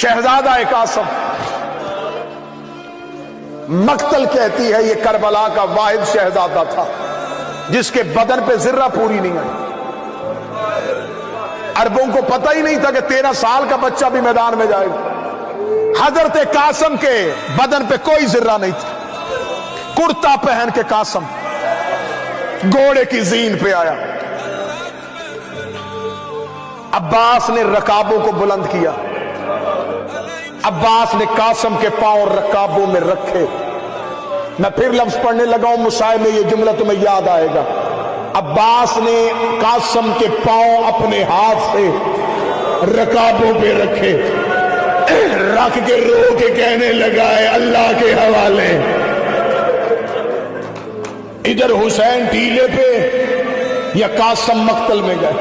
शहजादा कासम, मक्तल कहती है ये करबला का वाहिद शहजादा था जिसके बदन पे जिर्रा पूरी नहीं आई। अरबों को पता ही नहीं था कि 13 साल का बच्चा भी मैदान में जाएगा। हजरत कासम के बदन पे कोई जिर्रा नहीं था। कुर्ता पहन के कासम घोड़े की जीन पे आया। अब्बास ने रकाबों को बुलंद किया। अब्बास ने कासम के पांव रकाबों में रखे। मैं फिर लफ्ज पढ़ने लगा हूं, मुसाहिब में यह जुमला तुम्हें याद आएगा। अब्बास ने कासम के पांव अपने हाथ से रकाबों पे रखे, रख के रो के कहने लगा है अल्लाह के हवाले। इधर हुसैन टीले पे या कासम मक्तल में गए।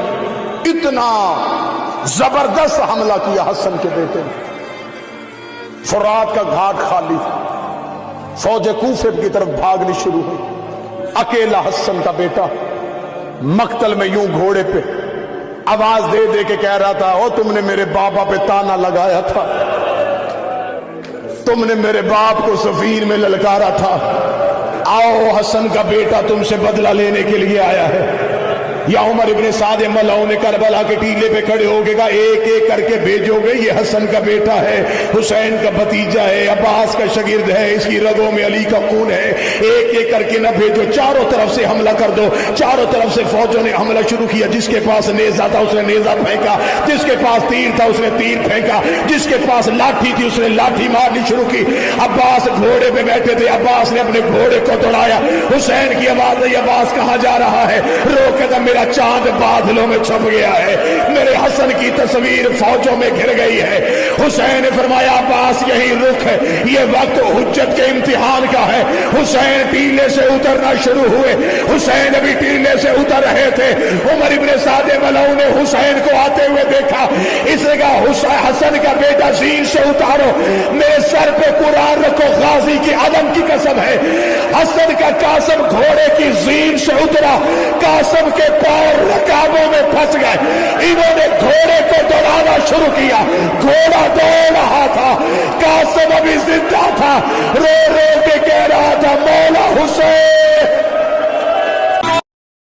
इतना जबरदस्त हमला किया हसन के बेटे ने। फुरात का घाट खाली, फौज कूफे की तरफ भागनी शुरू हुई। अकेला हसन का बेटा मक्तल में यूं घोड़े पे आवाज दे दे के कह रहा था, ओ तुमने मेरे बाबा पे ताना लगाया था, तुमने मेरे बाप को सफीर में ललकारा था, आओ हसन का बेटा तुमसे बदला लेने के लिए आया है। या उमर इब्ने साद मलाओं ने करबला के टीले पे खड़े होके कहा, एक एक करके भेजोगे, ये हसन का बेटा है, हुसैन का भतीजा है, अब्बास का शागिर्द है, इसकी रगों में अली का खून है, एक एक करके ना भेजो, चारों तरफ से हमला कर दो। चारों तरफ से फौजों ने हमला शुरू किया। जिसके पास नेजा था उसने नेजा फेंका, जिसके पास तीर था उसने तीर फेंका, जिसके पास लाठी थी उसने लाठी मारनी शुरू की। अब्बास घोड़े पे बैठे थे, अब्बास ने अपने घोड़े को दौड़ाया। हुसैन की आवाज आई, अब्बास कहां जा रहा है? रोक दम, मेरा चांद बादलों में छुप गया है, मेरे हसन की तस्वीर फौजों में घिर गई है। हुसैन ने फरमाया, अब्बास यही रुक है, ये वक्त हुज्जत के इम्तिहान का है। हुसैन टीले से उतरना शुरू हुए। हुसैन अभी टीले से उतर रहे थे। उमर इब्ने साद मलाऊ ने हुसैन को आते हुए देखा। इसने कहा, हसन का बेटा जीन से उतारो, मेरे सर पे कुरान रखो, गाजी की आदम की कसम है। हसन का कासम घोड़े की जीन से उतरा, कासम के पैर रकाबों में फंस गए। इन्होंने घोड़े को दौड़ाना शुरू किया। घोड़ा दौड़ रहा था, कासम अभी जिंदा था,